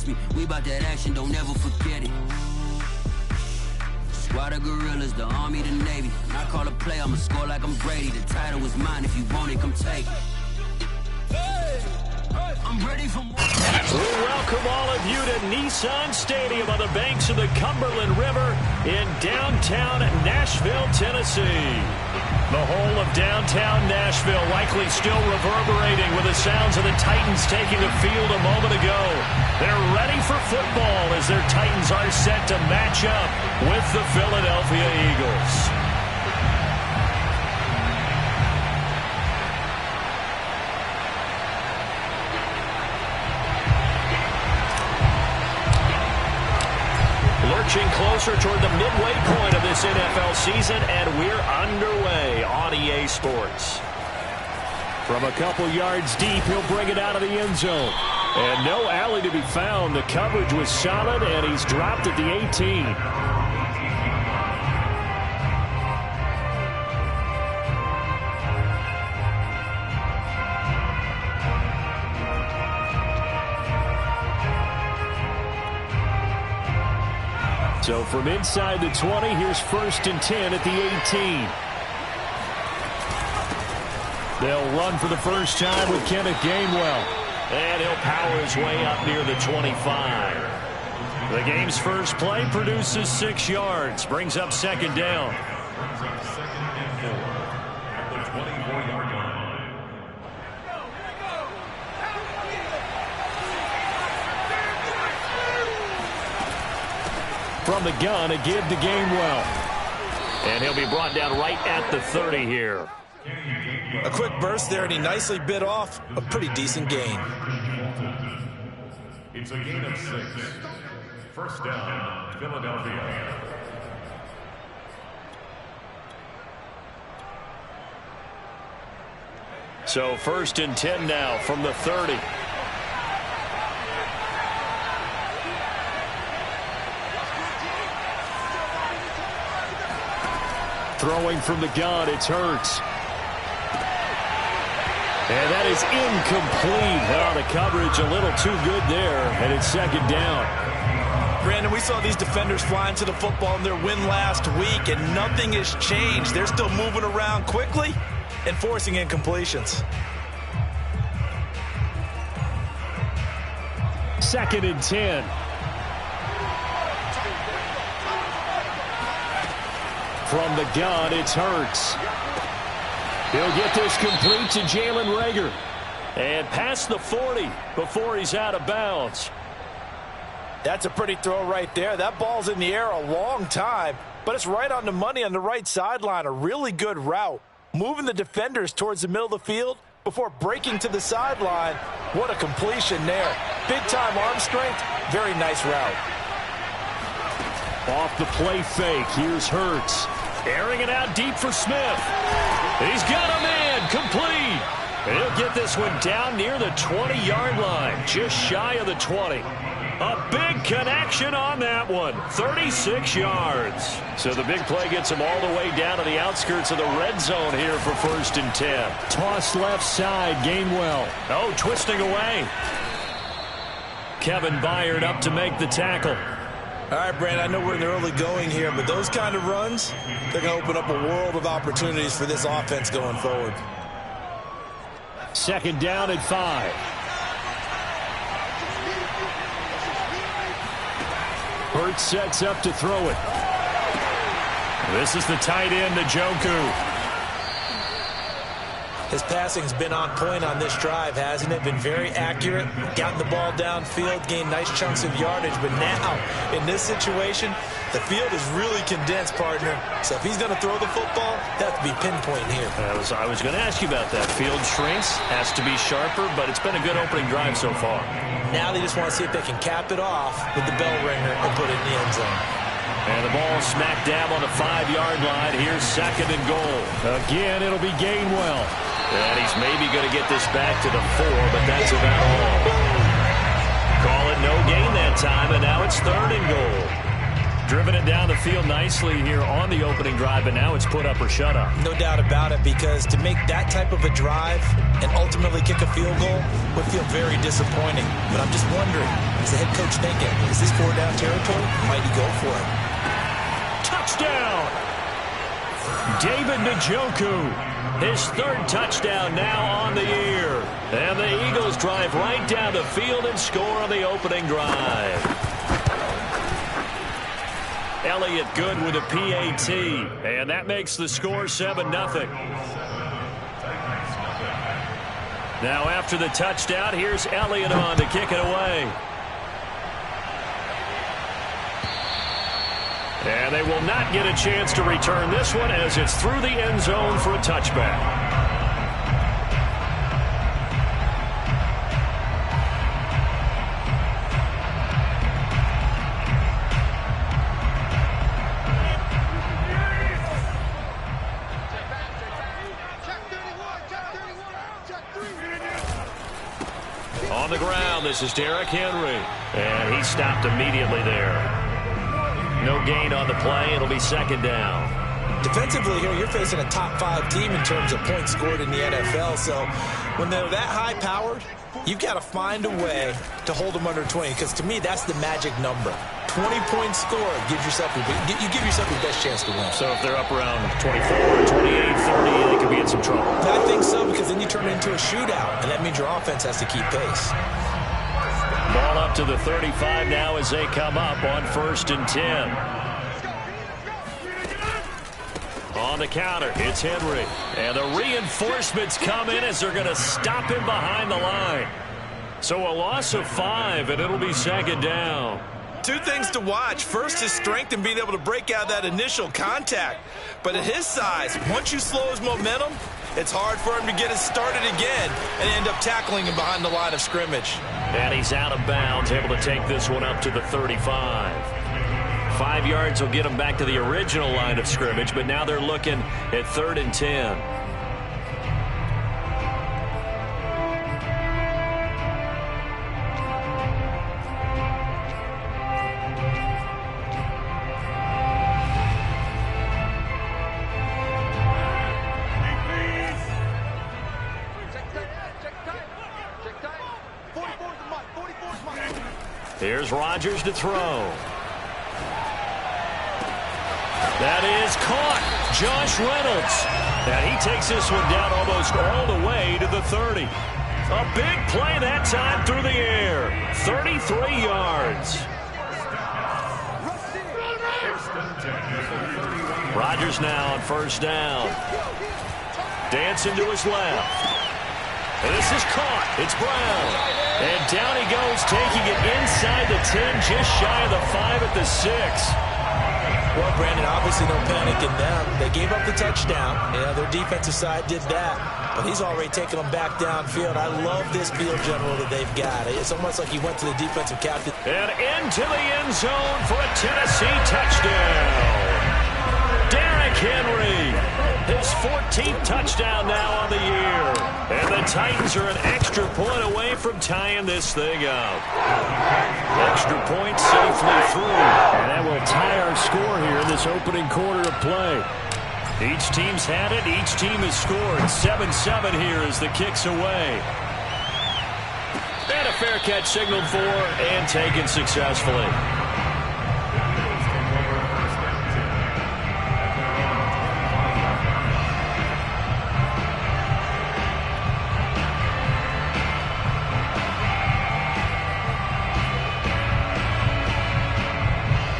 trust me, we about that action, don't ever forget it. Squad of gorillas, the army, the navy. When I call a play, I'ma score like I'm Brady. The title is mine, if you want it, come take it. I'm ready for more. We welcome all of you to Nissan Stadium on the banks of the Cumberland River in downtown Nashville, Tennessee. The whole of downtown Nashville likely still reverberating with the sounds of the Titans taking the field a moment ago. They're ready for football as their Titans are set to match up with the Philadelphia Eagles. Lurching closer toward the midway point of this NFL season, and we're underway on EA Sports. From a couple yards deep, he'll bring it out of the end zone. And no alley to be found. The coverage was solid, and he's dropped at the 18. So from inside the 20, here's 1st and 10 at the 18. They'll run for the first time with Kenneth Gainwell. And he'll power his way up near the 25. The game's first play produces 6 yards. Brings up 2nd down. From the gun, a give to Gainwell. And he'll be brought down right at the 30 here. A quick burst there, and he nicely bit off a pretty decent gain. It's a gain of 6. First down, Philadelphia. So 1st and 10 now from the 30. Throwing from the gun, it's Hurts. And that is incomplete. Oh, the coverage a little too good there, and it's 2nd down. Brandon, we saw these defenders flying to the football in their win last week, and nothing has changed. They're still moving around quickly and forcing incompletions. 2nd and 10. From the gun, it's Hurts. He'll get this complete to Jalen Reagor. And past the 40 before he's out of bounds. That's a pretty throw right there. That ball's in the air a long time, but it's right on the money on the right sideline. A really good route. Moving the defenders towards the middle of the field before breaking to the sideline. What a completion there. Big-time arm strength. Very nice route. Off the play fake, here's Hurts. Airing it out deep for Smith. He's got a man, complete. And he'll get this one down near the 20-yard line, just shy of the 20. A big connection on that one, 36 yards. So the big play gets him all the way down to the outskirts of the red zone here for 1st and 10. Toss left side, Gainwell. Oh, twisting away. Kevin Byard up to make the tackle. All right, Brandon, I know we're in the early going here, but those kind of runs, they're going to open up a world of opportunities for this offense going forward. 2nd down at 5. Hurts sets up to throw it. This is the tight end, Njoku. His passing's been on point on this drive, hasn't it? Been very accurate, gotten the ball downfield, gained nice chunks of yardage. But now, in this situation, the field is really condensed, partner. So if he's going to throw the football, that has to be pinpoint here. I was going to ask you about that. Field shrinks, has to be sharper, but it's been a good opening drive so far. Now they just want to see if they can cap it off with the bell ringer and put it in the end zone. And the ball smack dab on the 5-yard line. Here's 2nd and goal. Again, it'll be Gainwell. And he's maybe going to get this back to the 4, but that's about all. Call it no gain that time, and now it's 3rd and goal. Driven it down the field nicely here on the opening drive, and now it's put up or shut up. No doubt about it, because to make that type of a drive and ultimately kick a field goal would feel very disappointing. But I'm just wondering, is the head coach thinking, is this 4-down territory? Might he go for it? Touchdown! David Njoku, his third touchdown now on the year. And the Eagles drive right down the field and score on the opening drive. Elliott good with a PAT, and that makes the score 7-0. Now after the touchdown, here's Elliott on to kick it away. And they will not get a chance to return this one as it's through the end zone for a touchback. On the ground, this is Derrick Henry. And he stopped immediately there. No gain on the play. It'll be second down. Defensively here, you're facing a top 5 team in terms of points scored in the NFL. So when they're that high-powered, you've got to find a way to hold them under 20. Because to me, that's the magic number. 20 points scored gives yourself you give yourself your best chance to win. So if they're up around 24, 28, 30, they could be in some trouble. I think so, because then you turn it into a shootout, and that means your offense has to keep pace. Ball up to the 35 now as they come up on 1st and 10. On the counter, it's Henry. And the reinforcements come in as they're going to stop him behind the line. So a loss of 5, and it'll be second down. 2 things to watch. First, his strength and being able to break out that initial contact. But at his size, once you slow his momentum, it's hard for him to get it started again and end up tackling him behind the line of scrimmage. And he's out of bounds, able to take this one up to the 35. 5 yards will get him back to the original line of scrimmage, but now they're looking at 3rd and 10. Here's Rodgers to throw. That is caught. Josh Reynolds. And he takes this one down almost all the way to the 30. A big play that time through the air. 33 yards. Rodgers now on 1st down. Dancing to his left. And this is caught. It's Brown. And down he goes, taking it inside the 10, just shy of the 5 at the 6. Well, Brandon, obviously no panic in them. They gave up the touchdown. Yeah, their defensive side did that. But he's already taken them back downfield. I love this field general that they've got. It's almost like he went to the defensive captain. And into the end zone for a Tennessee touchdown. Derrick Henry, his 14th touchdown now on the year. And the Titans are an extra point away from tying this thing up. Extra point safely through. And that will tie our score here in this opening quarter of play. Each team's had it. Each team has scored. 7-7 here as the kick's away. And a fair catch signaled for and taken successfully.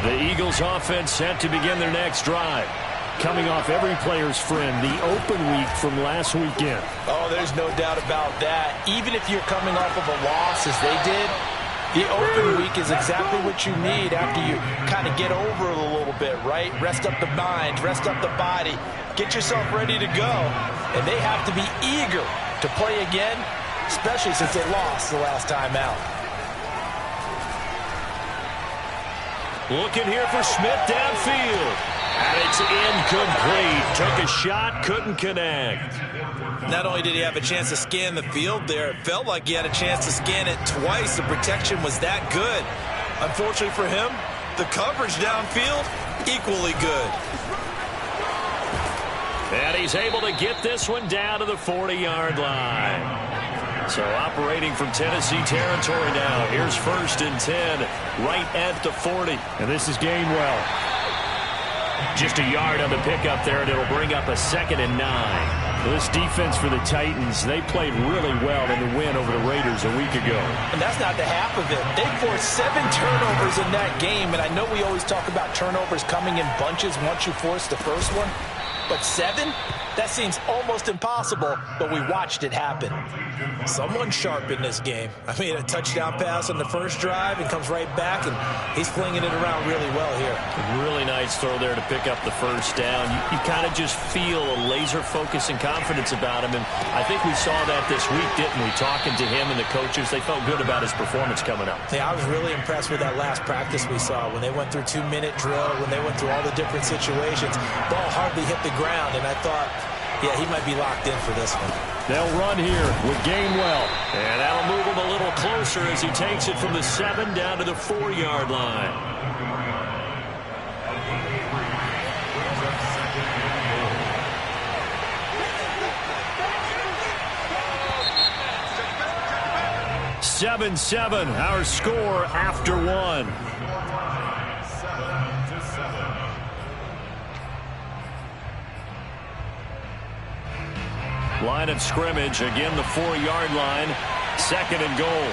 The Eagles offense set to begin their next drive. Coming off every player's friend, the open week from last weekend. Oh, there's no doubt about that. Even if you're coming off of a loss as they did, the open week is exactly what you need after you kind of get over it a little bit, right? Rest up the mind, rest up the body, get yourself ready to go. And they have to be eager to play again, especially since they lost the last time out. Looking here for Smith downfield. And it's incomplete. Took a shot, couldn't connect. Not only did he have a chance to scan the field there, it felt like he had a chance to scan it twice. The protection was that good. Unfortunately for him, The coverage downfield, equally good. And he's able to get this one down to the 40-yard line. So operating from Tennessee territory now. Here's 1st and 10, right at the 40. And this is Gainwell. Just a yard on the pickup there, and it'll bring up a 2nd and 9. This defense for the Titans, they played really well in the win over the Raiders a week ago. And that's not the half of it. They forced 7 turnovers in that game, and I know we always talk about turnovers coming in bunches once you force the first one. But 7? That seems almost impossible, but we watched it happen. Someone sharp in this game. I mean, a touchdown pass on the first drive and comes right back, and he's flinging it around really well here. Really nice throw there to pick up the first down. You kind of just feel a laser focus and confidence about him, and I think we saw that this week, didn't we? Talking to him and the coaches, they felt good about his performance coming up. Yeah, I was really impressed with that last practice we saw when they went through 2-minute drill, when they went through all the different situations. Ball hardly hit the ground, and I thought, yeah, he might be locked in for this one. They'll run here with Gainwell. And that'll move him a little closer as he takes it from the 7 down to the 4-yard line. Seven, our score after 1. Line of scrimmage, again the 4-yard line, 2nd and goal.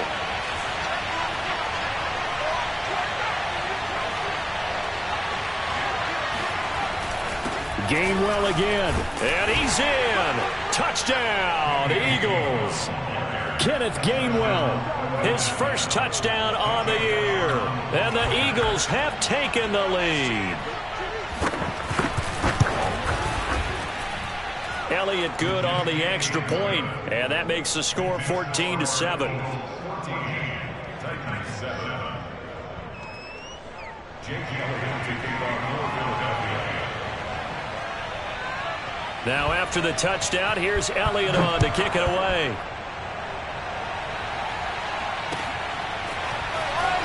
Gainwell again. And he's in. Touchdown, Eagles. Kenneth Gainwell. His first touchdown on the year. And the Eagles have taken the lead. Elliott good on the extra point, and that makes the score 14-7. Now after the touchdown, here's Elliott on to kick it away.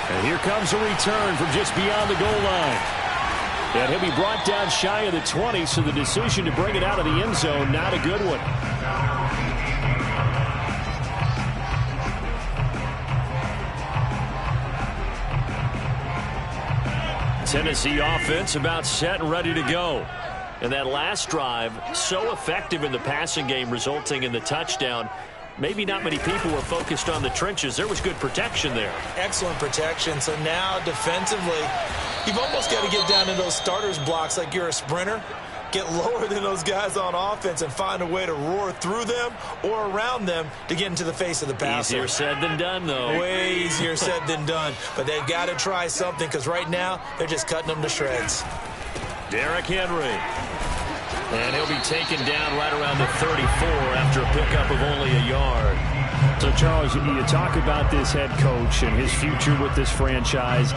And here comes a return from just beyond the goal line. And he'll be brought down shy of the 20, so the decision to bring it out of the end zone, not a good one. Tennessee offense about set and ready to go. And that last drive, so effective in the passing game, resulting in the touchdown. Maybe not many people were focused on the trenches. There was good protection there. Excellent protection. So now defensively, you've almost got to get down to those starters blocks like you're a sprinter. Get lower than those guys on offense and find a way to roar through them or around them to get into the face of the passer. Easier said than done, though. Way easier said than done. But they've got to try something because right now they're just cutting them to shreds. Derrick Henry. And he'll be taken down right around the 34 after a pickup of only a yard. So, Charles, you talk about this head coach and his future with this franchise.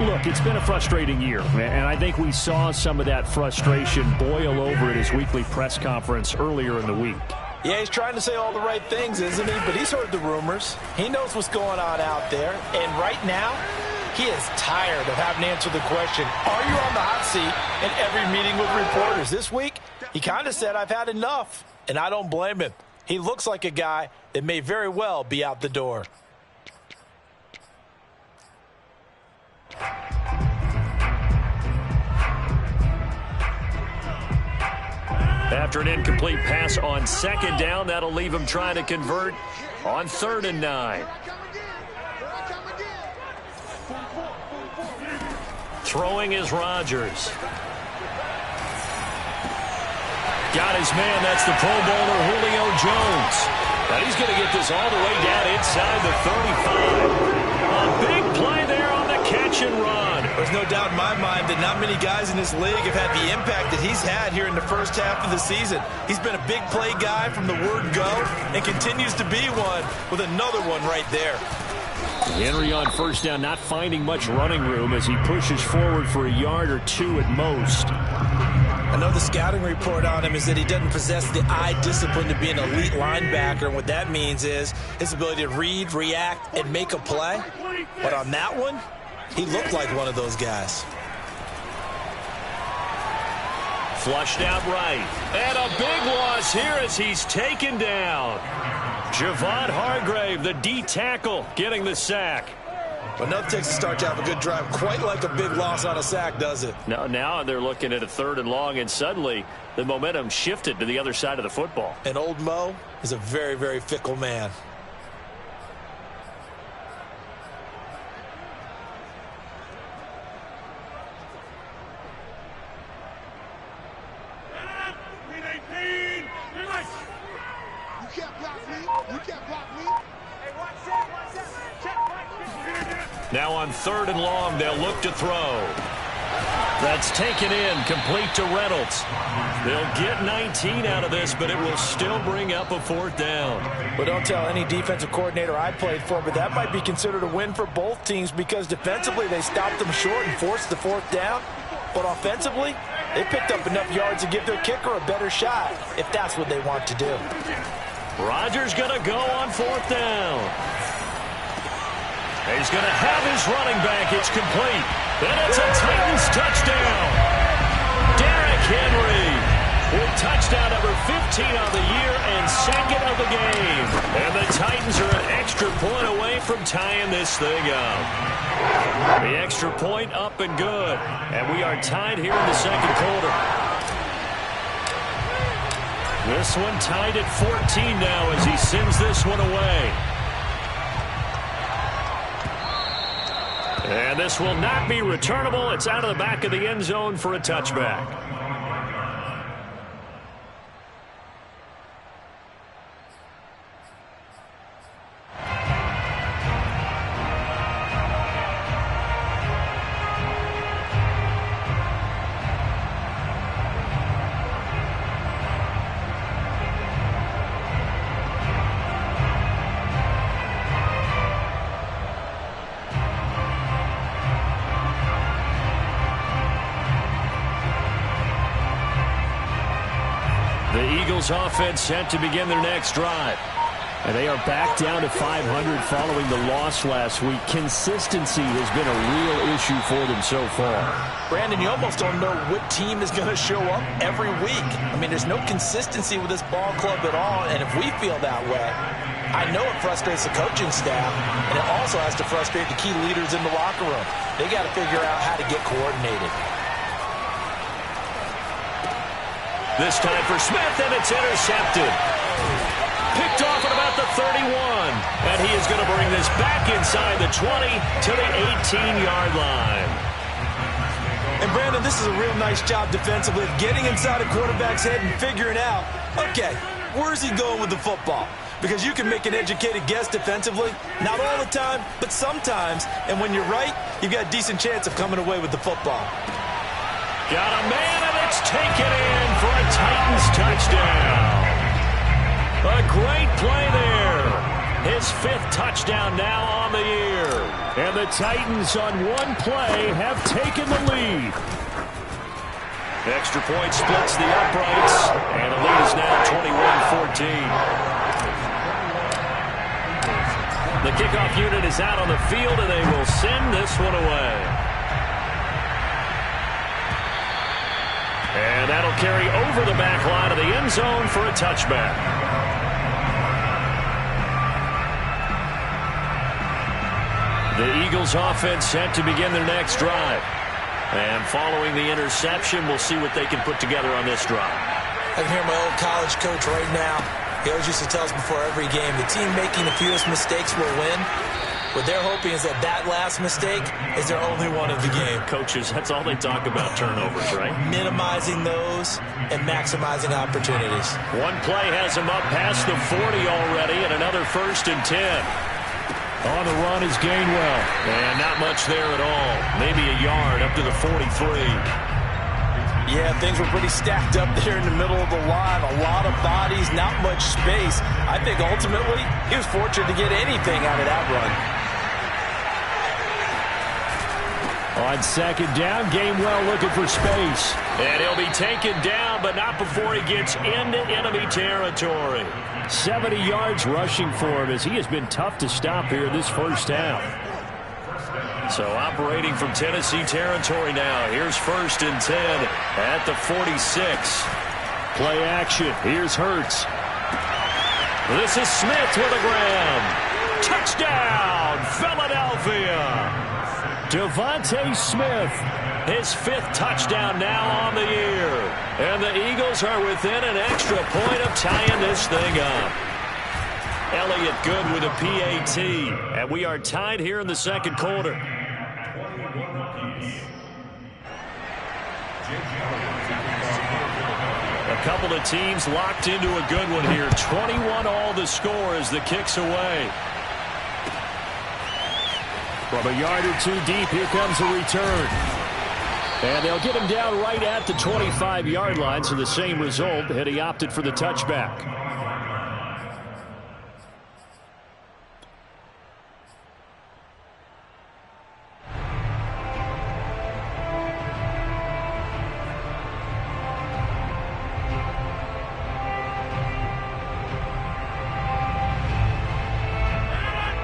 Look, it's been a frustrating year, and I think we saw some of that frustration boil over at his weekly press conference earlier in the week. Yeah, he's trying to say all the right things, isn't he? But he's heard the rumors. He knows what's going on out there. And right now, he is tired of having to answer the question, are you on the hot seat in every meeting with reporters? This week, he kind of said, I've had enough. And I don't blame him. He looks like a guy that may very well be out the door. After an incomplete pass on 2nd down, that'll leave him trying to convert on 3rd and 9. Throwing is Rodgers. Got his man. That's the Pro Bowler Julio Jones. Now he's going to get this all the way down inside the 35. A big play there on the catch and run. There's no doubt in my mind that not many guys in this league have had the impact that he's had here in the first half of the season. He's been a big play guy from the word go and continues to be one with another one right there. Henry on 1st down, not finding much running room as he pushes forward for a yard or 2 at most. I know the scouting report on him is that he doesn't possess the eye discipline to be an elite linebacker. And what that means is his ability to read, react, and make a play. But on that one, He looked like one of those guys. Flushed out right. And a big loss here as he's taken down. Javon Hargrave, the D tackle, getting the sack. Enough takes to start to have a good drive. Quite like a big loss on a sack, does it? Now they're looking at a 3rd and long, and suddenly the momentum shifted to the other side of the football. And old Mo is a very, very fickle man. Now on 3rd and long, they'll look to throw. That's taken in, complete to Reynolds. They'll get 19 out of this, but it will still bring up a 4th down. Well, don't tell any defensive coordinator I played for, but that might be considered a win for both teams because defensively they stopped them short and forced the 4th down. But offensively, they picked up enough yards to give their kicker a better shot if that's what they want to do. Rodgers going to go on 4th down. He's going to have his running back. It's complete. And it's a Titans touchdown. Derrick Henry with touchdown number 15 on the year and 2nd of the game. And the Titans are an extra point away from tying this thing up. The extra point up and good. And we are tied here in the 2nd quarter. This one tied at 14 now as he sends this one away. And this will not be returnable. It's out of the back of the end zone for a touchback. Offense set to begin their next drive. And they are back down to 500 following the loss last week. Consistency has been a real issue for them so far. Brandon, you almost don't know what team is going to show up every week. I mean, there's no consistency with this ball club at all, and if we feel that way, I know it frustrates the coaching staff, and it also has to frustrate the key leaders in the locker room. They got to figure out how to get coordinated. This time for Smith, and it's intercepted. Picked off at about the 31. And he is going to bring this back inside the 20 to the 18-yard line. And, Brandon, this is a real nice job defensively of getting inside a quarterback's head and figuring out, okay, where's he going with the football? Because you can make an educated guess defensively. Not all the time, but sometimes. And when you're right, you've got a decent chance of coming away with the football. Got a man, and it's taken in for a Titans touchdown. A great play there. His 5th touchdown now on the year. And the Titans on one play have taken the lead. Extra point splits the uprights, and the lead is now 21-14. The kickoff unit is out on the field, and they will send this one away. And that'll carry over the back line of the end zone for a touchback. The Eagles offense set to begin their next drive. And following the interception, we'll see what they can put together on this drive. I can hear my old college coach right now. He always used to tell us before every game, the team making the fewest mistakes will win. What they're hoping is that last mistake is their only one of the game. Coaches, that's all they talk about, turnovers, right? Minimizing those and maximizing opportunities. One play has them up past the 40 already, and another 1st and 10. On the run is Gainwell. And not much there at all. Maybe a yard up to the 43. Yeah, things were pretty stacked up there in the middle of the line. A lot of bodies, not much space. I think ultimately he was fortunate to get anything out of that run. On 2nd down, Gainwell looking for space. And he'll be taken down, but not before he gets into enemy territory. 70 yards rushing for him as he has been tough to stop here this first half. So operating from Tennessee territory now. Here's 1st and 10 at the 46. Play action. Here's Hurts. This is Smith with a grab. Touchdown, Philadelphia. Devontae Smith, his 5th touchdown now on the year. And the Eagles are within an extra point of tying this thing up. Elliott good with a PAT. And we are tied here in the 2nd quarter. A couple of teams locked into a good one here. 21 all the score as the kick's away. From a yard or two deep, here comes a return. And they'll get him down right at the 25-yard line, so the same result, had he opted for the touchback.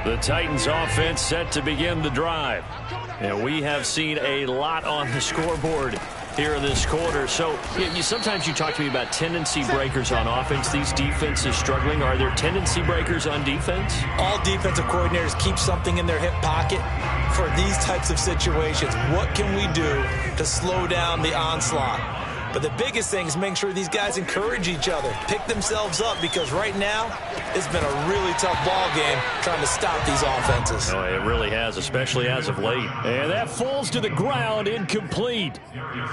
The Titans offense set to begin the drive. And we have seen a lot on the scoreboard here in this quarter. So sometimes you talk to me about tendency breakers on offense. These defenses struggling. Are there tendency breakers on defense? All defensive coordinators keep something in their hip pocket for these types of situations. What can we do to slow down the onslaught? But the biggest thing is making sure these guys encourage each other, pick themselves up, because right now it's been a really tough ball game trying to stop these offenses. Oh, it really has, especially as of late. And that falls to the ground, incomplete.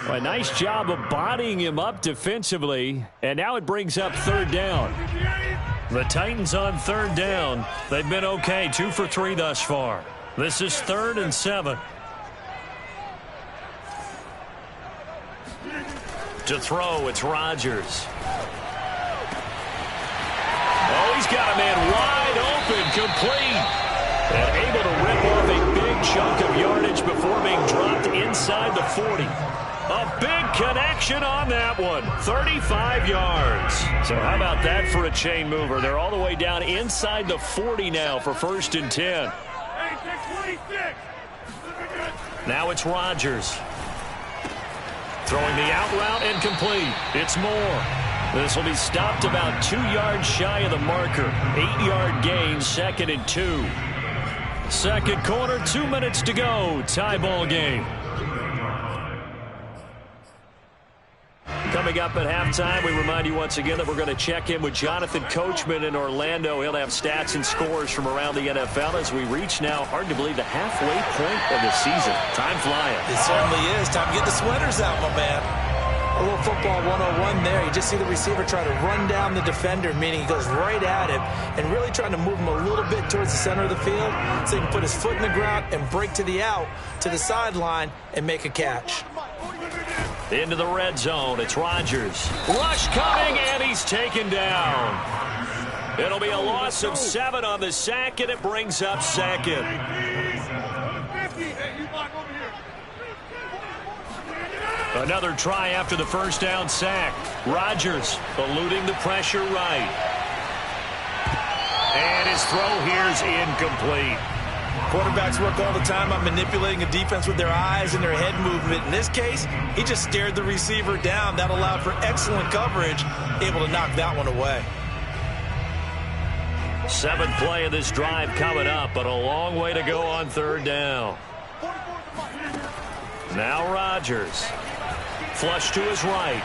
A nice job of bodying him up defensively. And now it brings up 3rd down. The Titans on 3rd down. They've been okay, 2 for 3 thus far. This is 3rd and 7. To throw, it's Rodgers. Oh, he's got a man wide open, complete. And able to rip off a big chunk of yardage before being dropped inside the 40. A big connection on that one. 35 yards. So how about that for a chain mover? They're all the way down inside the 40 now for 1st and 10. Now it's Rodgers. Throwing the out route and complete. It's Moore. This will be stopped about 2 yards shy of the marker. 8-yard gain, 2nd and 2. 2nd quarter, 2 minutes to go. Tie ball game. Coming up at halftime, we remind you once again that we're going to check in with Jonathan Coachman in Orlando. He'll have stats and scores from around the NFL as we reach now, hard to believe, the halfway point of the season. Time flying. It certainly is. Time to get the sweaters out, my man. A little football 101 there. You just see the receiver try to run down the defender, meaning he goes right at him and really trying to move him a little bit towards the center of the field so he can put his foot in the ground and break to the out, to the sideline, and make a catch. Into the red zone, it's Rodgers. Rush coming, and he's taken down. It'll be a loss of 7 on the sack, and it brings up 2nd. Another try after the 1st down sack. Rodgers eluding the pressure right. And his throw here's incomplete. Quarterbacks work all the time on manipulating a defense with their eyes and their head movement. In this case, he just stared the receiver down. That allowed for excellent coverage, able to knock that one away. 7th play of this drive coming up, but a long way to go on 3rd down. Now Rodgers. Flush to his right.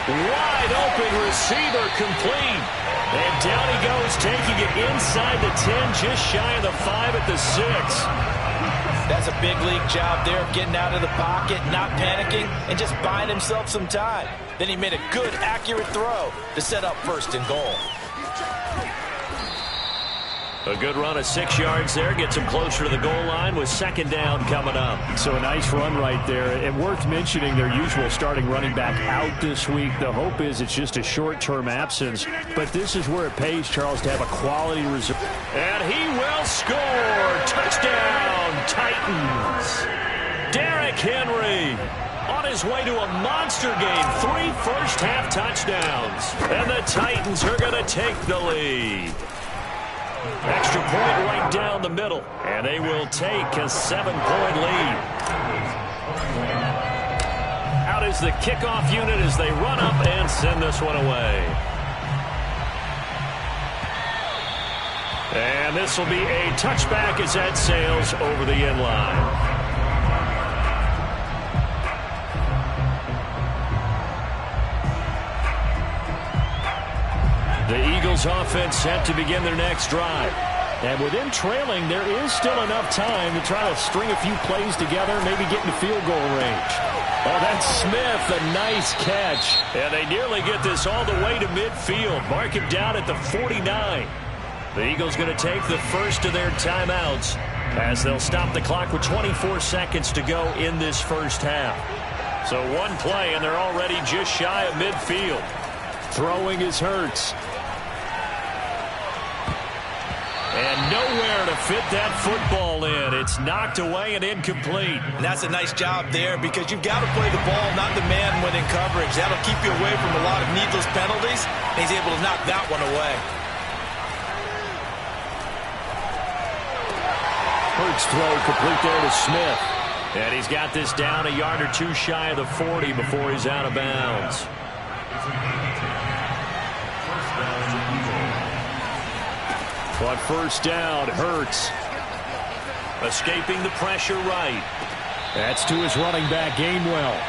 Wide open receiver, complete. And down he goes, taking it inside the 10, just shy of the 5 at the 6. That's a big league job there of getting out of the pocket, not panicking, and just buying himself some time. Then he made a good, accurate throw to set up 1st and goal. A good run of 6 yards there. Gets him closer to the goal line with 2nd down coming up. So a nice run right there. And worth mentioning their usual starting running back out this week. The hope is it's just a short-term absence. But this is where it pays, Charles, to have a quality reserve. And he will score. Touchdown, Titans. Derrick Henry on his way to a monster game. 3 first-half touchdowns. And the Titans are going to take the lead. Extra point right down the middle, and they will take a 7-point lead. Out is the kickoff unit as they run up and send this one away. And this will be a touchback as that sails over the end line. The Eagles offense set to begin their next drive. And with them trailing, there is still enough time to try to string a few plays together, maybe get into field goal range. Oh, that's Smith, a nice catch. And they nearly get this all the way to midfield. Mark him down at the 49. The Eagles going to take the first of their timeouts as they'll stop the clock with 24 seconds to go in this first half. So one play, and they're already just shy of midfield. Throwing is Hurts. And nowhere to fit that football in. It's knocked away and incomplete. And that's a nice job there because you've got to play the ball, not the man when in coverage. That'll keep you away from a lot of needless penalties. And he's able to knock that one away. Hurts throw complete there to Smith. And he's got this down a yard or two shy of the 40 before he's out of bounds. On first down, Hurts escaping the pressure right. That's to his running back, Gainwell.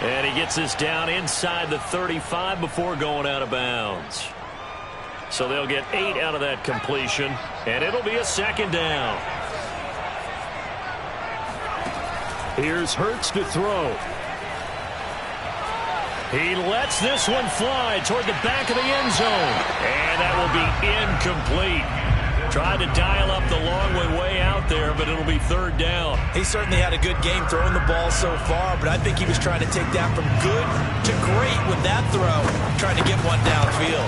And he gets this down inside the 35 before going out of bounds. So they'll get 8 out of that completion, and it'll be a second down. Here's Hurts to throw. He lets this one fly toward the back of the end zone. And that will be incomplete. Tried to dial up the long way out there, but it'll be third down. He certainly had a good game throwing the ball so far, but I think he was trying to take that from good to great with that throw, trying to get one downfield.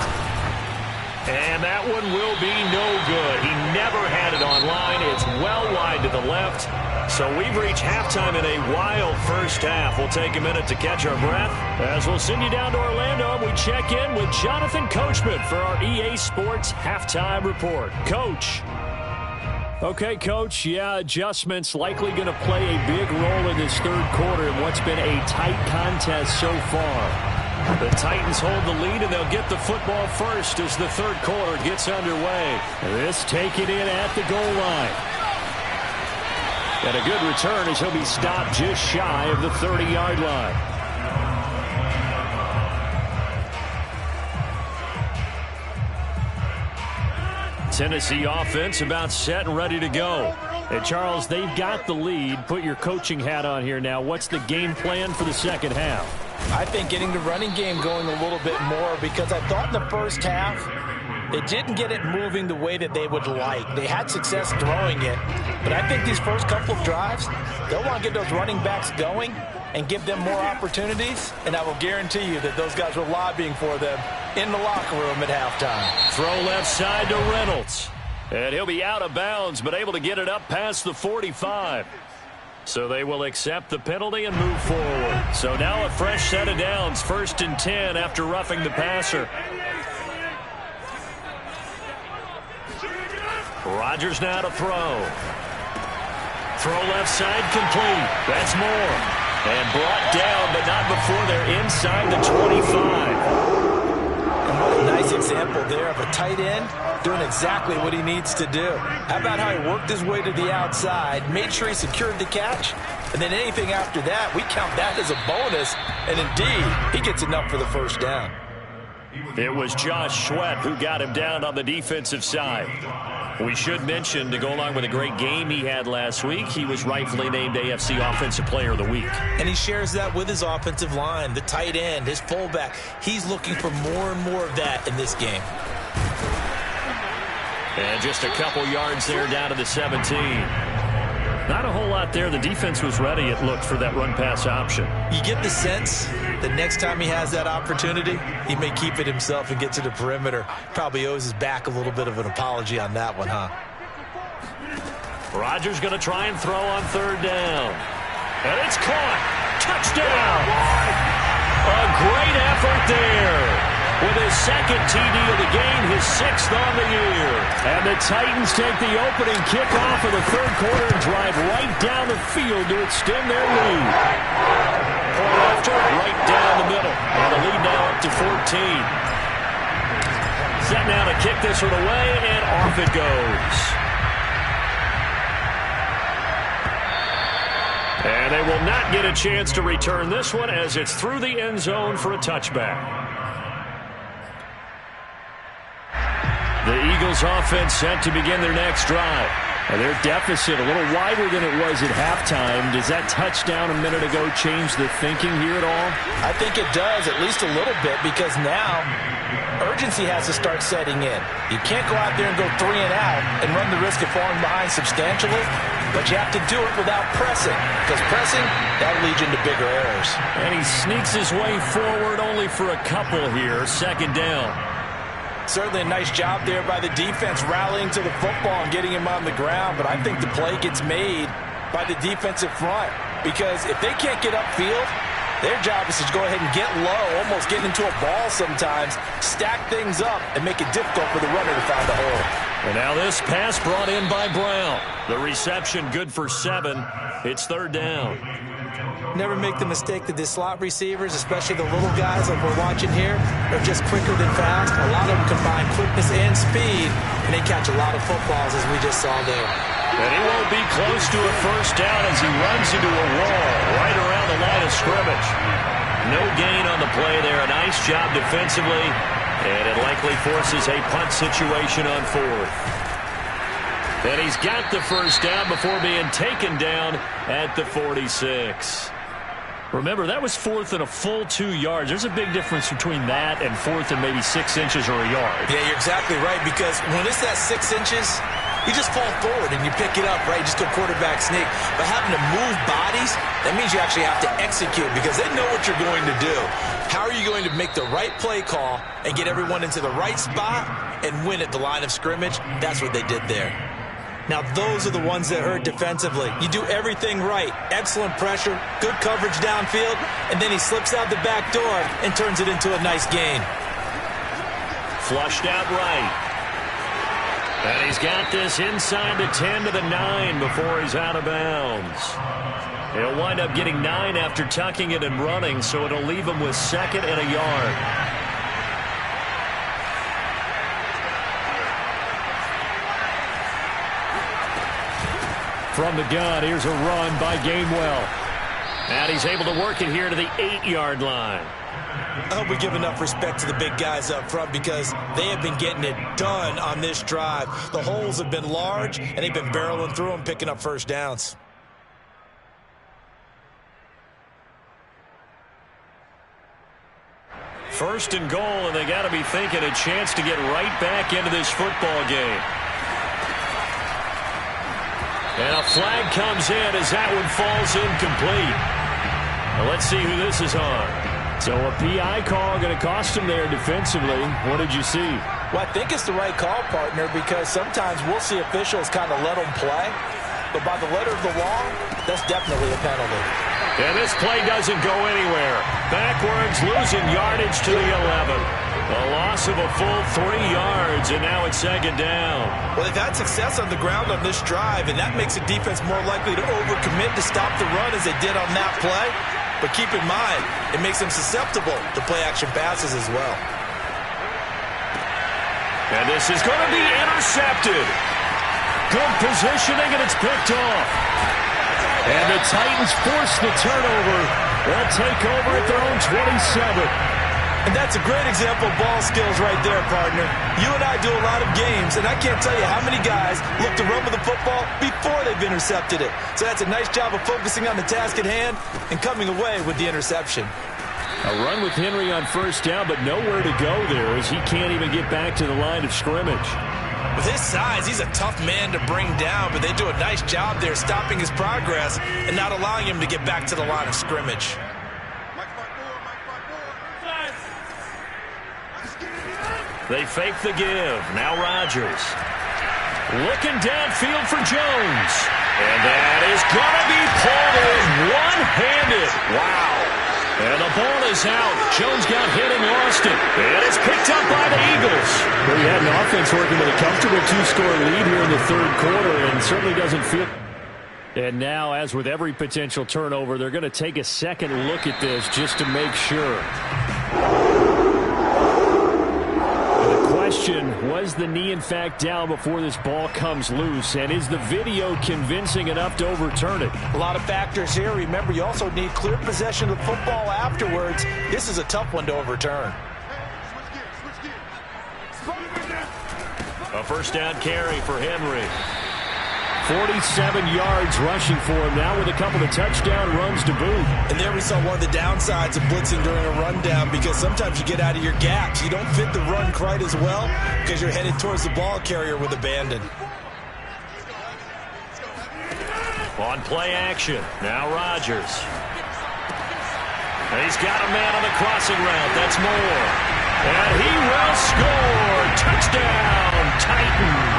And that one will be no good. He never had it on line. It's well wide to the left. So we've reached halftime in a wild first half. We'll take a minute to catch our breath as we'll send you down to Orlando and we check in with Jonathan Coachman for our EA Sports Halftime Report. Coach. Okay, Coach, yeah, adjustments likely going to play a big role in this third quarter in what's been a tight contest so far. The Titans hold the lead, and they'll get the football first as the third quarter gets underway. This taken in at the goal line. And a good return as he'll be stopped just shy of the 30-yard line. Tennessee offense about set and ready to go. And, Charles, they've got the lead. Put your coaching hat on here now. What's the game plan for the second half? I think getting the running game going a little bit more because I thought in the first half they didn't get it moving the way that they would like. They had success throwing it, but I think these first couple of drives, they'll want to get those running backs going and give them more opportunities, and I will guarantee you that those guys were lobbying for them in the locker room at halftime. Throw left side to Reynolds. And he'll be out of bounds, but able to get it up past the 45. So they will accept the penalty and move forward. So now a fresh set of downs, 1st and 10 after roughing the passer. Rodgers now to throw. Throw left side complete. That's more. And brought down, but not before they're inside the 25. And what a nice example there of a tight end doing exactly what he needs to do. How about how he worked his way to the outside, made sure he secured the catch, and then anything after that, we count that as a bonus, and indeed, he gets enough for the first down. It was Josh Sweat who got him down on the defensive side. We should mention, to go along with a great game he had last week, he was rightfully named AFC Offensive Player of the Week. And he shares that with his offensive line, the tight end, his fullback. He's looking for more and more of that in this game. And just a couple yards there down to the 17. Not a whole lot there. The defense was ready, it looked, for that run-pass option. You get the sense that next time he has that opportunity, he may keep it himself and get to the perimeter. Probably owes his back a little bit of an apology on that one, huh? Rodgers going to try and throw on third down. And it's caught. Touchdown. A great effort there. with his second TD of the game, his 6th on the year. And the Titans take the opening kickoff of the third quarter and drive right down the field to extend their lead. Point after, right down the middle. And the lead now up to 14. Set now to kick this one away, and off it goes. And they will not get a chance to return this one as it's through the end zone for a touchback. The Eagles offense set to begin their next drive. And their deficit a little wider than it was at halftime. Does that touchdown a minute ago change the thinking here at all? I think it does, at least a little bit, because now urgency has to start setting in. You can't go out there and go 3 and out and run the risk of falling behind substantially, but you have to do it without pressing, because pressing, that leads into bigger errors. And he sneaks his way forward only for a couple here. Second down. Certainly a nice job there by the defense rallying to the football and getting him on the ground, but I think the play gets made by the defensive front, because if they can't get upfield, their job is to go ahead and get low, almost get into a ball sometimes, stack things up, and make it difficult for the runner to find a hole. And now this pass brought in by Brown. The reception good for 7. It's third down. Never make the mistake that the slot receivers, especially the little guys like we're watching here, are just quicker than fast. A lot of them combine quickness and speed, and they catch a lot of footballs, as we just saw there. And he won't be close to a first down as he runs into a wall right around the line of scrimmage. No gain on the play there. A nice job defensively, and it likely forces a punt situation on 4th. And he's got the first down before being taken down at the 46. Remember, that was 4th and a full 2 yards. There's a big difference between that and 4th and maybe 6 inches or a yard. Yeah, you're exactly right, because when it's that 6 inches, you just fall forward and you pick it up, right? You just go quarterback sneak. But having to move bodies, that means you actually have to execute, because they know what you're going to do. How are you going to make the right play call and get everyone into the right spot and win at the line of scrimmage? That's what they did there. Now, those are the ones that hurt defensively. You do everything right. Excellent pressure, good coverage downfield, and then he slips out the back door and turns it into a nice gain. Flushed out right. And he's got this inside the 10 to the 9 before he's out of bounds. He'll wind up getting 9 after tucking it and running, so it'll leave him with 2nd and a yard. From the gun, here's a run by Gainwell. And he's able to work it here to the 8-yard line. I hope we give enough respect to the big guys up front, because they have been getting it done on this drive. The holes have been large, and they've been barreling through them, picking up first downs. First and goal, and they got to be thinking a chance to get right back into this football game. And a flag comes in as that one falls incomplete. Now let's see who this is on. So a PI call going to cost him there defensively. What did you see? Well, I think it's the right call, partner, because sometimes we'll see officials kind of let them play. But by the letter of the law, that's definitely a penalty. And this play doesn't go anywhere. Backwards, losing yardage to the 11. A loss of a full 3 yards, and now it's second down. Well, they've had success on the ground on this drive, and that makes the defense more likely to overcommit to stop the run as they did on that play. But keep in mind, it makes them susceptible to play-action passes as well. And this is going to be intercepted. Good positioning, and it's picked off. And the Titans force the turnover. They'll take over at their own 27. And that's a great example of ball skills right there, partner. You and I do a lot of games, and I can't tell you how many guys look to run with the football before they've intercepted it. So that's a nice job of focusing on the task at hand and coming away with the interception. A run with Henry on first down, but nowhere to go there as he can't even get back to the line of scrimmage. With his size, he's a tough man to bring down, but they do a nice job there stopping his progress and not allowing him to get back to the line of scrimmage. They fake the give. Now Rodgers. Looking downfield for Jones. And that is going to be pulled in one-handed. Wow. And the ball is out. Jones got hit and lost it. And it's picked up by the Eagles. Well, you had an offense working with a comfortable 2-score lead here in the third quarter, and certainly doesn't feel... And now, as with every potential turnover, they're going to take a second look at this just to make sure. The question, was the knee in fact down before this ball comes loose? And is the video convincing enough to overturn it? A lot of factors here. Remember, you also need clear possession of the football afterwards. This is a tough one to overturn. A first down carry for Henry. 47 yards rushing for him now with a couple of touchdown runs to boot. And there we saw one of the downsides of blitzing during a rundown, because sometimes you get out of your gaps. You don't fit the run quite as well because you're headed towards the ball carrier with abandon. On play action, now Rodgers. And he's got a man on the crossing route. That's Moore. And he will score. Touchdown, Titans.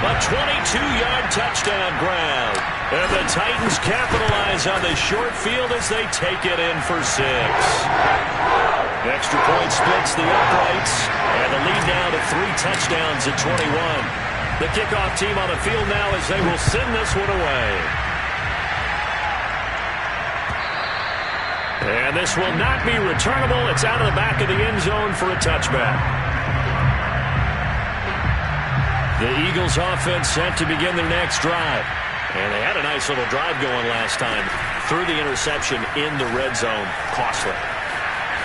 A 22-yard touchdown grab. And the Titans capitalize on the short field as they take it in for 6. Extra point splits the uprights. And the lead now to 3 touchdowns at 21. The kickoff team on the field now as they will send this one away. And this will not be returnable. It's out of the back of the end zone for a touchback. The Eagles offense set to begin their next drive. And they had a nice little drive going last time. Threw the interception in the red zone. Costly.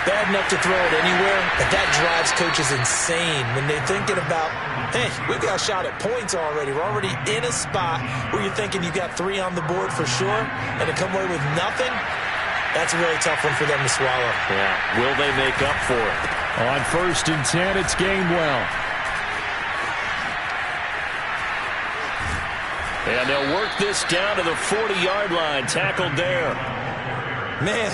Bad enough to throw it anywhere, but that drives coaches insane when they're thinking about, hey, we've got a shot at points already. We're already in a spot where you're thinking you got 3 on the board for sure, and to come away with nothing, that's a really tough one for them to swallow. Yeah. Will they make up for it? On 1st and 10, it's Gainwell. And they'll work this down to the 40-yard line. Tackled there. Man,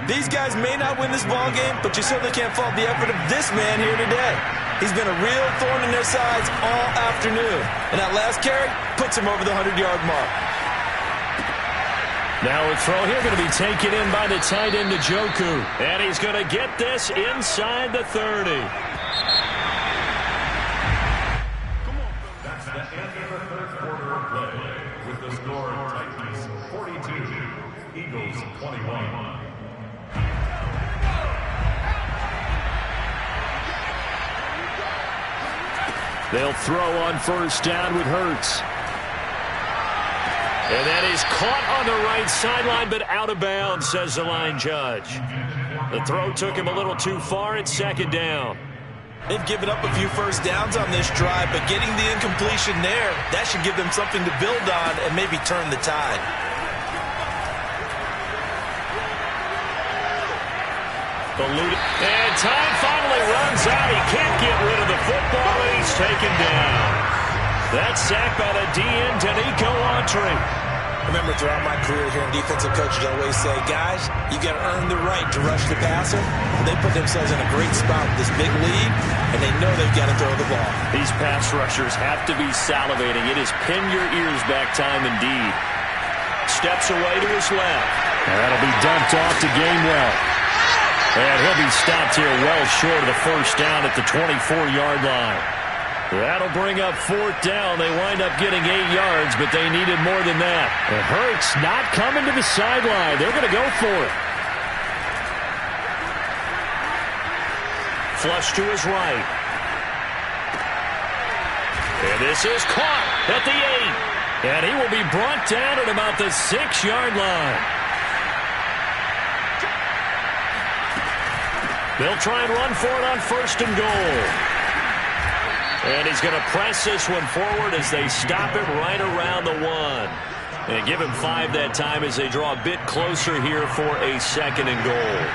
these guys may not win this ball game, but you certainly can't fault the effort of this man here today. He's been a real thorn in their sides all afternoon. And that last carry puts him over the 100-yard mark. Now a throw here going to be taken in by the tight end, Njoku. And he's going to get this inside the 30. Eagles 21. They'll throw on 1st down with Hurts. And that is caught on the right sideline, but out of bounds, says the line judge. The throw took him a little too far. It's 2nd down. They've given up a few first downs on this drive, but getting the incompletion there, that should give them something to build on and maybe turn the tide. And time finally runs out. He can't get rid of the football, and he's taken down. That's sacked by the DN, Danico Autry. Remember, throughout my career here in defensive coaches, I always say, guys, you got to earn the right to rush the passer. They put themselves in a great spot with this big lead, and they know they've got to throw the ball. These pass rushers have to be salivating. It is pin your ears back time indeed. Steps away to his left. And that'll be dumped off to Gainwell. And he'll be stopped here well short of the 1st down at the 24-yard line. That'll bring up 4th down. They wind up getting 8 yards, but they needed more than that. And Hurts not coming to the sideline. They're going to go for it. Flush to his right. And this is caught at the 8. And he will be brought down at about the 6-yard line. They'll try and run for it on 1st and goal. And he's going to press this one forward as they stop it right around the 1. And give him 5 that time as they draw a bit closer here for a 2nd and goal.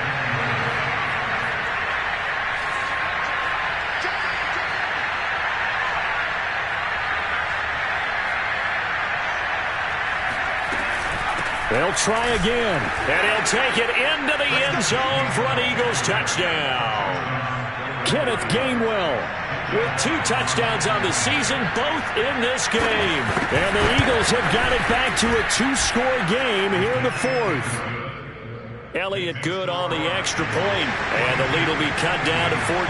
They'll try again. And he'll take it into the end zone for an Eagles touchdown. Kenneth Gainwell with 2 touchdowns on the season, both in this game. And the Eagles have got it back to a 2-score game here in the 4th. Elliott good on the extra point, and the lead will be cut down to 14.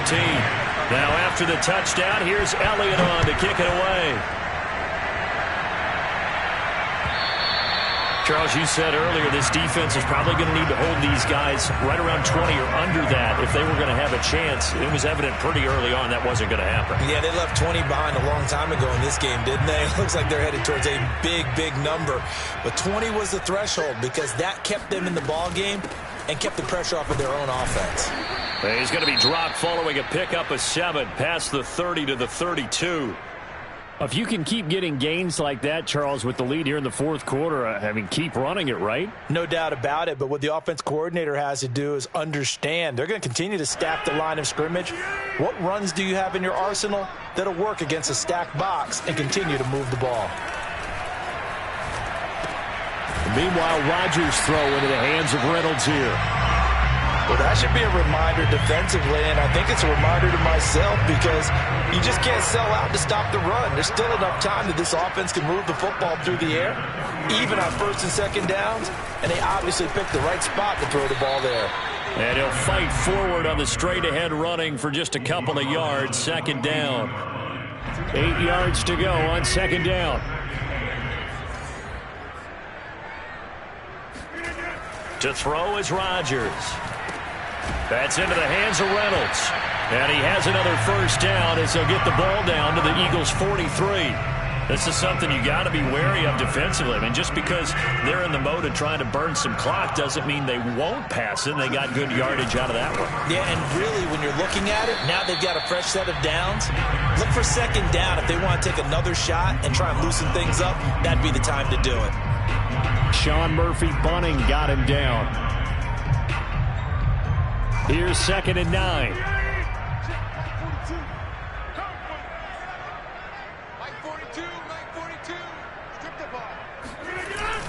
Now after the touchdown, here's Elliott on to kick it away. Charles, you said earlier this defense is probably going to need to hold these guys right around 20 or under that if they were going to have a chance. It was evident pretty early on that wasn't going to happen. Yeah, they left 20 behind a long time ago in this game, didn't they? It looks like they're headed towards a big, big number. But 20 was the threshold because that kept them in the ball game and kept the pressure off of their own offense. He's going to be dropped following a pickup of 7 past the 30 to the 32. If you can keep getting gains like that, Charles, with the lead here in the fourth quarter, I mean, keep running it, right? No doubt about it, but what the offense coordinator has to do is understand they're going to continue to stack the line of scrimmage. What runs do you have in your arsenal that'll work against a stacked box and continue to move the ball? Meanwhile, Rodgers throw into the hands of Reynolds here. Well, that should be a reminder defensively, and I think it's a reminder to myself because you just can't sell out to stop the run. There's still enough time that this offense can move the football through the air, even on first and second downs, and they obviously picked the right spot to throw the ball there. And he'll fight forward on the straight-ahead running for just a couple of yards. Second down. 8 yards to go on second down. To throw is Rodgers. That's into the hands of Reynolds. And he has another first down as they'll get the ball down to the Eagles' 43. This is something you got to be wary of defensively. I mean, just because they're in the mode of trying to burn some clock doesn't mean they won't pass it. They got good yardage out of that one. Yeah, and really, when you're looking at it, now they've got a fresh set of downs. Look for second down. If they want to take another shot and try and loosen things up, that'd be the time to do it. Sean Murphy Bunning got him down. Here's 2nd and 9.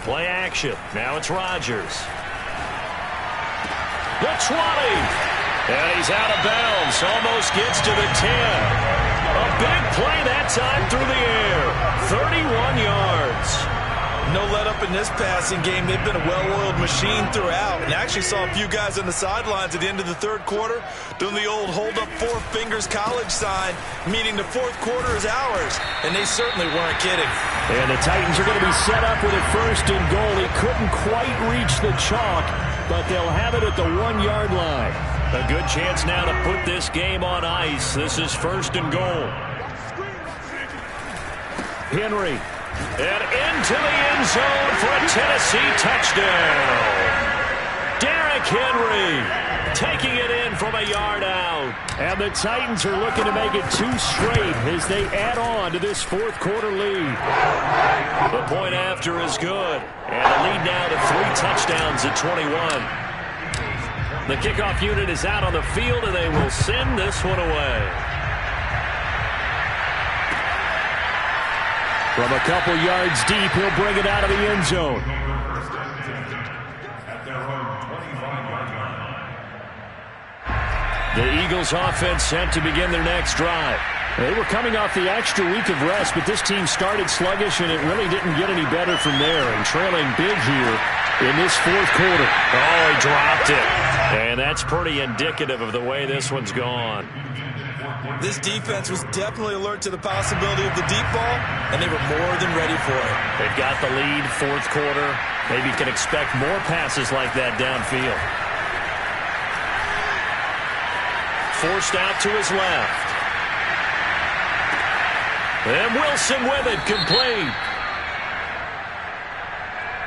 Play action. Now it's Rodgers. The 20. And he's out of bounds. Almost gets to the 10. A big play that time through the air. 31 yards. No let up in this passing game. They've been a well-oiled machine throughout. And I actually saw a few guys on the sidelines at the end of the third quarter doing the old hold up 4 fingers college sign, meaning the fourth quarter is ours. And they certainly weren't kidding. And the Titans are going to be set up with a 1st and goal. He couldn't quite reach the chalk, but they'll have it at the 1-yard line. A good chance now to put this game on ice. This is 1st and goal. Henry. And into the end zone for a Tennessee touchdown. Derrick Henry taking it in from a yard out. And the Titans are looking to make it 2 straight as they add on to this fourth quarter lead. The point after is good. And the lead now to 3 touchdowns at 21. The kickoff unit is out on the field, and they will send this one away. From a couple yards deep, he'll bring it out of the end zone. The Eagles offense set to begin their next drive. They were coming off the extra week of rest, but this team started sluggish, and it really didn't get any better from there. And trailing big here in this fourth quarter. Oh, he dropped it. And that's pretty indicative of the way this one's gone. This defense was definitely alert to the possibility of the deep ball, and they were more than ready for it. They've got the lead, fourth quarter. Maybe can expect more passes like that downfield. Forced out to his left. And Wilson with it, complete.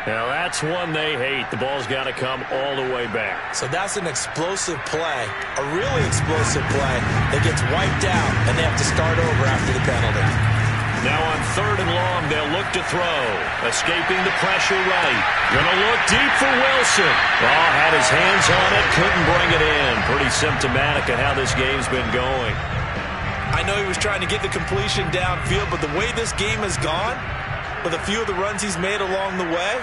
Now that's one they hate. The ball's got to come all the way back. So that's an explosive play, a really explosive play that gets wiped out, and they have to start over after the penalty. Now on 3rd and long, they'll look to throw. Escaping the pressure right. Gonna look deep for Wilson. Oh, had his hands on it, couldn't bring it in. Pretty symptomatic of how this game's been going. I know he was trying to get the completion downfield, but the way this game has gone, with a few of the runs he's made along the way,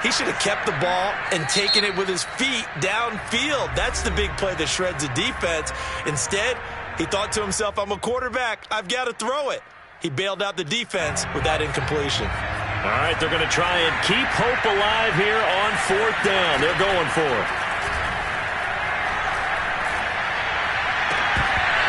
he should have kept the ball and taken it with his feet downfield. That's the big play that shreds the defense. Instead, he thought to himself, I'm a quarterback. I've got to throw it. He bailed out the defense with that incompletion. All right, they're going to try and keep hope alive here on 4th down. They're going for it.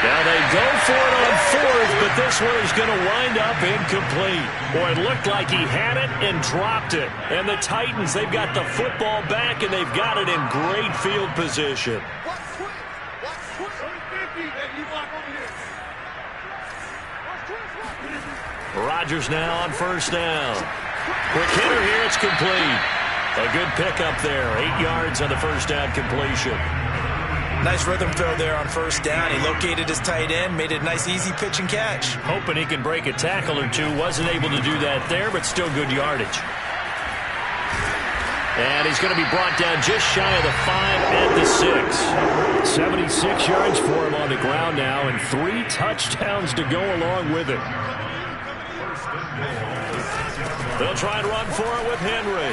Now they go for it on fourth, but this one is going to wind up incomplete. Boy, it looked like he had it and dropped it. And the Titans, they've got the football back, and they've got it in great field position. Rodgers now on first down. Quick hitter here, it's complete. A good pickup there. 8 yards on the first down completion. Nice rhythm throw there on first down. He located his tight end, made it a nice easy pitch and catch. Hoping he can break a tackle or two. Wasn't able to do that there, but still good yardage. And he's going to be brought down just shy of the 5 at the 6. 76 yards for him on the ground now, and 3 touchdowns to go along with it. They'll try and run for it with Henry.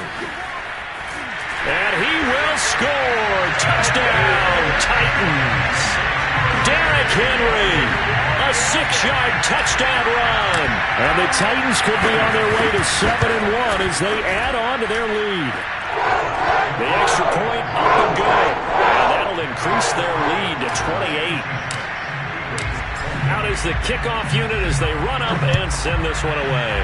And he will score. Touchdown, Titans. Derrick Henry, a 6-yard touchdown run. And the Titans could be on their way to 7-1 as they add on to their lead. The extra point up and good. And that'll increase their lead to 28. Out is the kickoff unit as they run up and send this one away.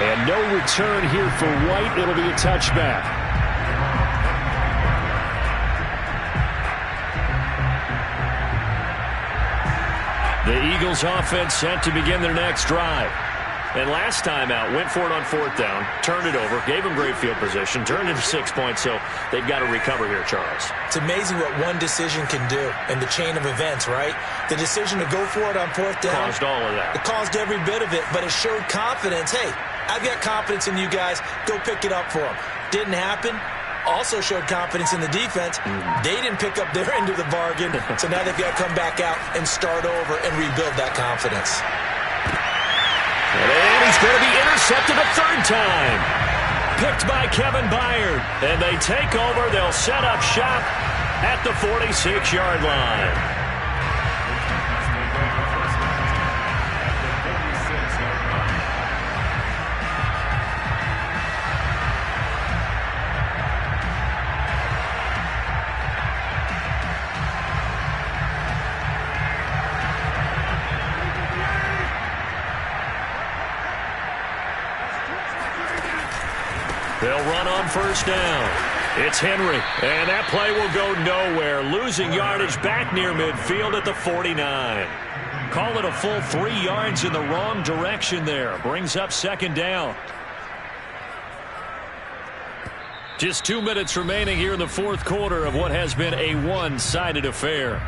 And no return here for White. It'll be a touchback. The Eagles offense set to begin their next drive. And last time out, went for it on fourth down, turned it over, gave them great field position, turned it to 6 points, so they've got to recover here, Charles. It's amazing what one decision can do in the chain of events, right? The decision to go for it on fourth down. Caused all of that. It caused every bit of it, but it showed confidence. Hey, I've got confidence in you guys. Go pick it up for them. Didn't happen. Also showed confidence in the defense. They didn't pick up their end of the bargain, so now they've got to come back out and start over and rebuild that confidence. And he's going to be intercepted a third time. Picked by Kevin Byard. And they take over. They'll set up shop at the 46-yard line. They'll run on first down. It's Henry, and that play will go nowhere. Losing yardage back near midfield at the 49. Call it a full 3 yards in the wrong direction there. Brings up second down. Just 2 minutes remaining here in the fourth quarter of what has been a one-sided affair.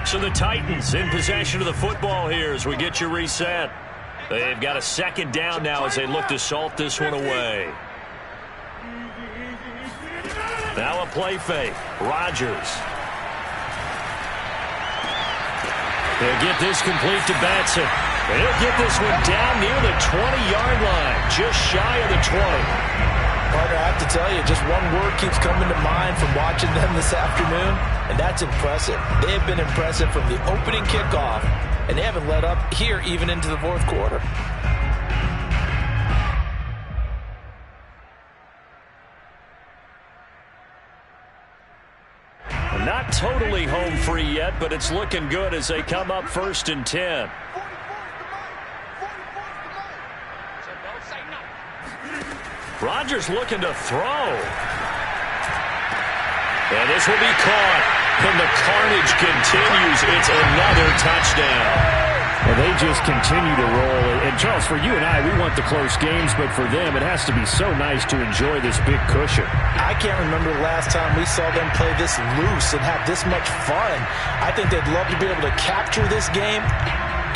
So the Titans in possession of the football here as we get you reset. They've got a second down now as they look to salt this one away. Now a play fake. Rodgers. They'll get this complete to Batson. They'll get this one down near the 20-yard line, just shy of the 20. Partner, I have to tell you, just one word keeps coming to mind from watching them this afternoon, and that's impressive. They have been impressive from the opening kickoff, and they haven't let up here even into the fourth quarter. Not totally home free yet, but it's looking good as they come up 1st and 10. Rodgers looking to throw. And this will be caught. And the carnage continues. It's another touchdown. Well, they just continue to roll. And, Charles, for you and I, we want the close games, but for them, it has to be so nice to enjoy this big cushion. I can't remember the last time we saw them play this loose and have this much fun. I think they'd love to be able to capture this game,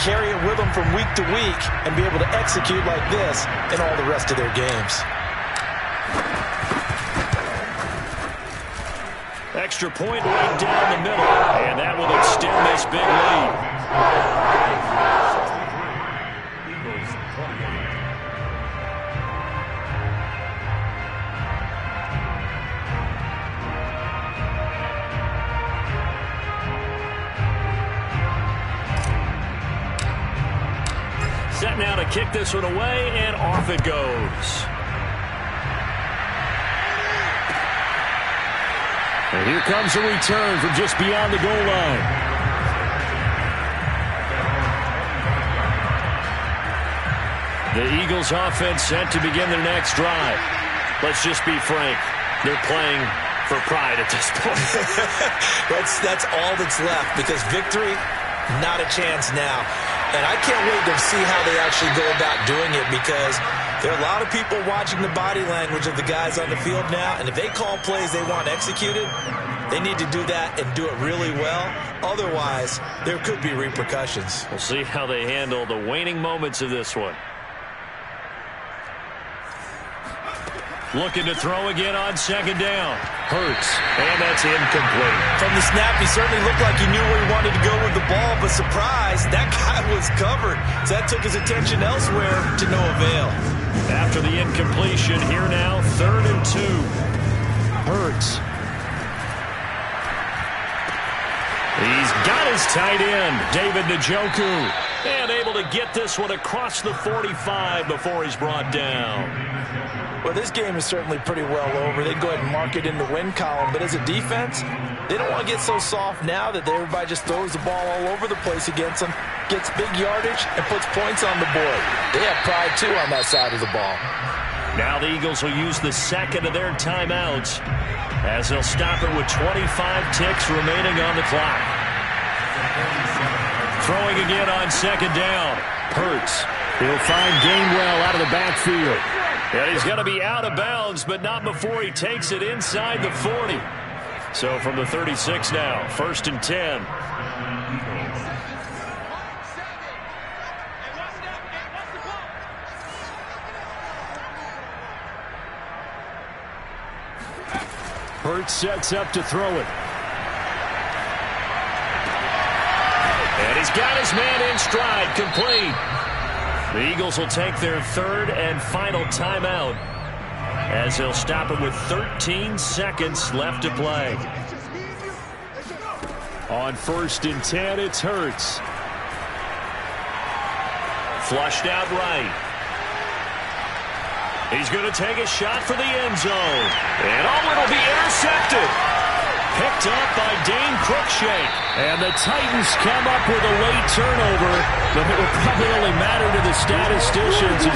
carry it with them from week to week, and be able to execute like this in all the rest of their games. Extra point right down the middle, and that will extend this big lead. set now to kick this one away, and off it goes. And here comes a return from just beyond the goal line. The Eagles offense set to begin their next drive. Let's just be frank. They're playing for pride at this point. That's all that's left, because victory, not a chance now. And I can't wait to see how they actually go about doing it, because there are a lot of people watching the body language of the guys on the field now, and if they call plays they want executed, they need to do that and do it really well. Otherwise, there could be repercussions. We'll see how they handle the waning moments of this one. Looking to throw again on second down. Hurts, and that's incomplete. From the snap, he certainly looked like he knew where he wanted to go with the ball, but surprise, that guy was covered. So that took his attention elsewhere to no avail. After the incompletion, here now, 3rd and 2. Hurts. He's got his tight end, David Njoku, and able to get this one across the 45 before he's brought down. Well, this game is certainly pretty well over. They can go ahead and mark it in the win column, but as a defense, they don't want to get so soft now that everybody just throws the ball all over the place against them, gets big yardage, and puts points on the board. They have pride, too, on that side of the ball. Now the Eagles will use the second of their timeouts, as they'll stop it with 25 ticks remaining on the clock. Throwing again on second down. Hurts. He'll find Gainwell out of the backfield. And he's going to be out of bounds, but not before he takes it inside the 40. So from the 36 now, 1st and 10. Hurts sets up to throw it. And he's got his man in stride, complete. The Eagles will take their 3rd and final timeout, as they'll stop it with 13 seconds left to play. On 1st and 10, it's Hurts. Flushed out right. He's going to take a shot for the end zone. And it'll be intercepted. Picked up by Dane Cruikshank. And the Titans come up with a late turnover, but it will probably only matter to the statisticians.